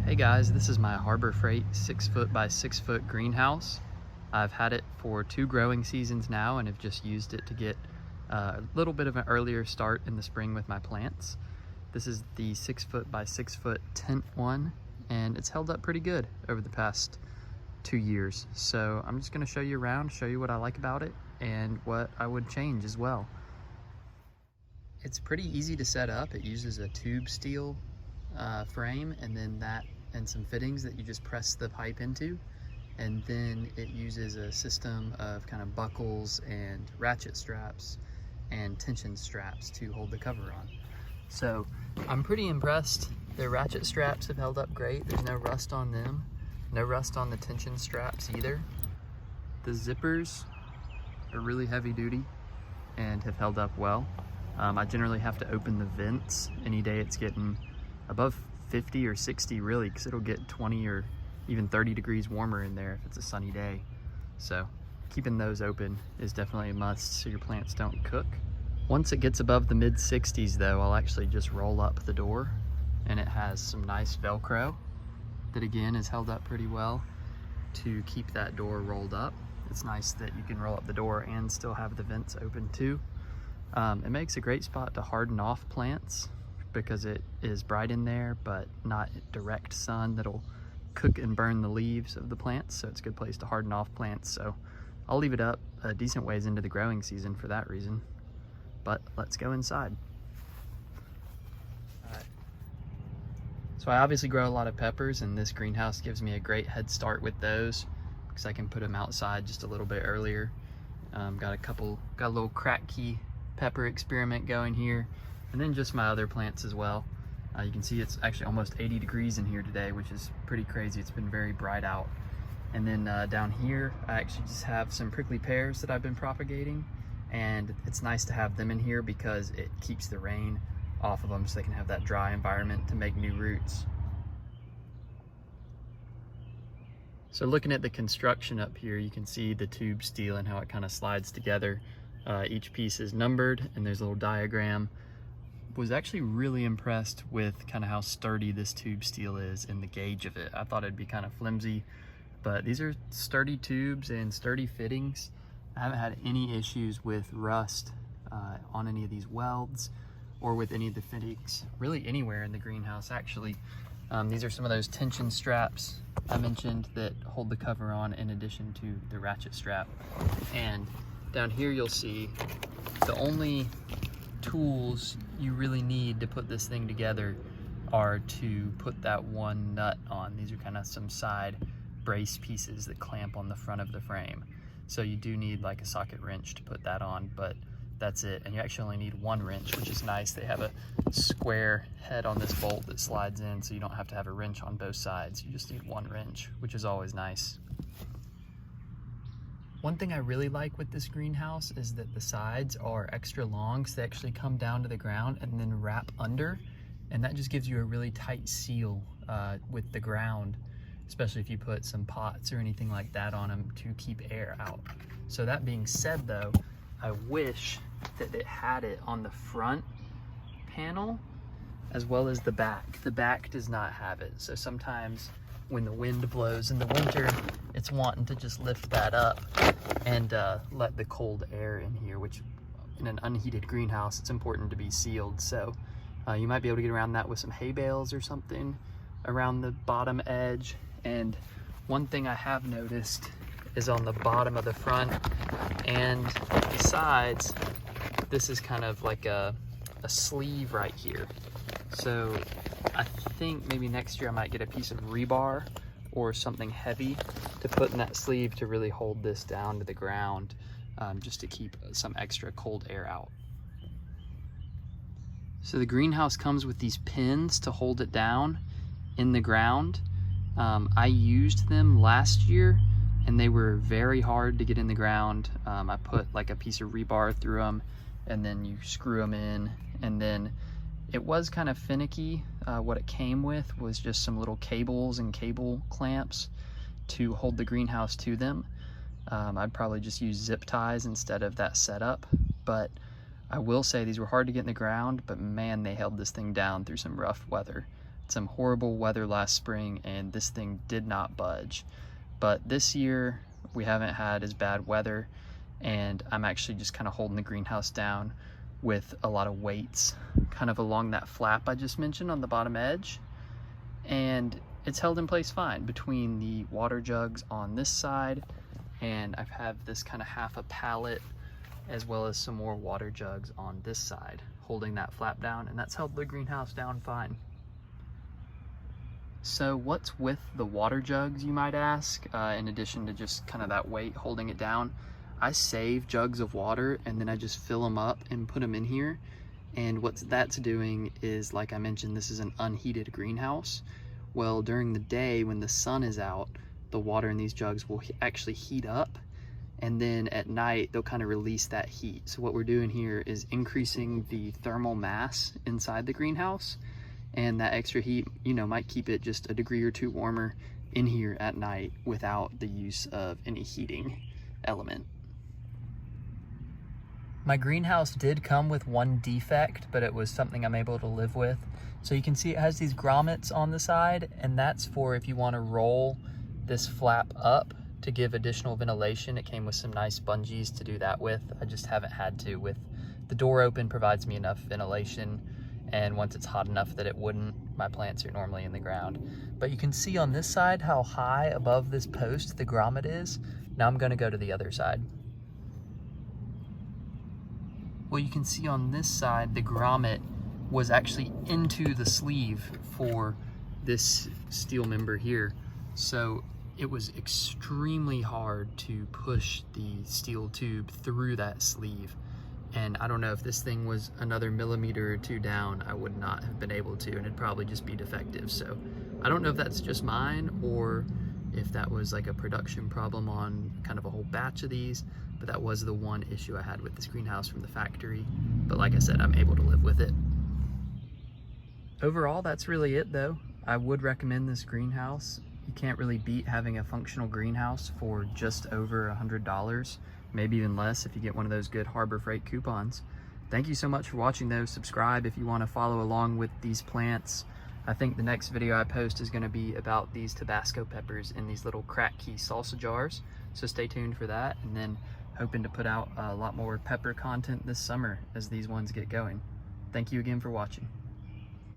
Hey guys, this is my Harbor Freight 6-foot by 6-foot greenhouse. I've had it for 2 growing seasons now and have just used it to get a little bit of an earlier start in the spring with my plants. This is the 6-foot by 6-foot tent one, and it's held up pretty good over the past 2 years. So I'm just gonna show you around, show you what I like about it and what I would change as well. It's pretty easy to set up. It uses a tube steel frame and then and some fittings that you just press the pipe into, and then it uses a system of kind of buckles and ratchet straps and tension straps to hold the cover on. So I'm pretty impressed. The ratchet straps have held up great. There's no rust on them, no rust on the tension straps either. The zippers are really heavy duty and have held up well. I generally have to open the vents any day it's getting above 50 or 60 really, because it'll get 20 or even 30 degrees warmer in there if it's a sunny day. So keeping those open is definitely a must so your plants don't cook. Once it gets above the mid 60s though, I'll actually just roll up the door, and it has some nice Velcro that again is held up pretty well to keep that door rolled up. It's nice that you can roll up the door and still have the vents open too. It makes a great spot to harden off plants because it is bright in there, but not direct sun that'll cook and burn the leaves of the plants. So it's a good place to harden off plants. So I'll leave it up a decent ways into the growing season for that reason. But let's go inside. All right. So I obviously grow a lot of peppers, and this greenhouse gives me a great head start with those because I can put them outside just a little bit earlier. Got a little crack key pepper experiment going here, and then just my other plants as well. You can see it's actually almost 80 degrees in here today, which is pretty crazy. It's been very bright out. And then down here, I actually just have some prickly pears that I've been propagating, and it's nice to have them in here because it keeps the rain off of them so they can have that dry environment to make new roots. So looking at the construction up here, you can see the tube steel and how it kind of slides together. Each piece is numbered and there's a little diagram. Was actually really impressed with kind of how sturdy this tube steel is and the gauge of it. I thought it'd be kind of flimsy, but these are sturdy tubes and sturdy fittings. I haven't had any issues with rust on any of these welds or with any of the fittings, really anywhere in the greenhouse actually. These are some of those tension straps I mentioned that hold the cover on in addition to the ratchet strap. And down here you'll see the only tools you really need to put this thing together are to put that one nut on. These are kind of some side brace pieces that clamp on the front of the frame. So you do need like a socket wrench to put that on, but that's it. And you actually only need one wrench, which is nice. They have a square head on this bolt that slides in, so you don't have to have a wrench on both sides. You just need one wrench, which is always nice. One thing I really like with this greenhouse is that the sides are extra long, so they actually come down to the ground and then wrap under, and that just gives you a really tight seal with the ground, especially if you put some pots or anything like that on them to keep air out. So that being said though, I wish that it had it on the front panel as well as the back. The back does not have it, so sometimes when the wind blows in the winter, it's wanting to just lift that up and let the cold air in here, which in an unheated greenhouse, it's important to be sealed. So you might be able to get around that with some hay bales or something around the bottom edge. And one thing I have noticed is on the bottom of the front and the sides, this is kind of like a sleeve right here. So I think maybe next year I might get a piece of rebar or something heavy to put in that sleeve to really hold this down to the ground, just to keep some extra cold air out. So the greenhouse comes with these pins to hold it down in the ground. I used them last year and they were very hard to get in the ground. I put like a piece of rebar through them and then you screw them in, and then it was kind of finicky. What it came with was just some little cables and cable clamps to hold the greenhouse to them. I'd probably just use zip ties instead of that setup, but I will say these were hard to get in the ground, but man, they held this thing down through some rough weather. some horrible weather last spring and this thing did not budge. But this year we haven't had as bad weather, and I'm actually just kind of holding the greenhouse down with a lot of weights kind of along that flap I just mentioned on the bottom edge, and it's held in place fine between the water jugs on this side, and I have this kind of half a pallet as well as some more water jugs on this side holding that flap down, and that's held the greenhouse down fine. So what's with the water jugs, you might ask, in addition to just kind of that weight holding it down? I save jugs of water and then I just fill them up and put them in here. And what that's doing is, like I mentioned, this is an unheated greenhouse. Well, during the day when the sun is out, the water in these jugs will actually heat up, and then at night they'll kind of release that heat. So what we're doing here is increasing the thermal mass inside the greenhouse, and that extra heat, you know, might keep it just a degree or two warmer in here at night without the use of any heating element. My greenhouse did come with one defect, but it was something I'm able to live with. So you can see it has these grommets on the side, and that's for if you want to roll this flap up to give additional ventilation. It came with some nice bungees to do that with. I just haven't had to. With the door open provides me enough ventilation, and once it's hot enough that it wouldn't, my plants are normally in the ground. But you can see on this side how high above this post the grommet is. Now I'm going to go to the other side. Well, you can see on this side the grommet was actually into the sleeve for this steel member here. So it was extremely hard to push the steel tube through that sleeve. And I don't know, if this thing was another millimeter or two down, I would not have been able to, and it'd probably just be defective. So I don't know if that's just mine or if that was like a production problem on kind of a whole batch of these, but that was the one issue I had with this greenhouse from the factory. But like I said, I'm able to live with it. Overall, that's really it though. I would recommend this greenhouse. You can't really beat having a functional greenhouse for just over $100, maybe even less if you get one of those good Harbor Freight coupons. Thank you so much for watching though. Subscribe if you want to follow along with these plants. I think the next video I post is going to be about these Tabasco peppers in these little crack key salsa jars. So stay tuned for that, and then hoping to put out a lot more pepper content this summer as these ones get going. Thank you again for watching.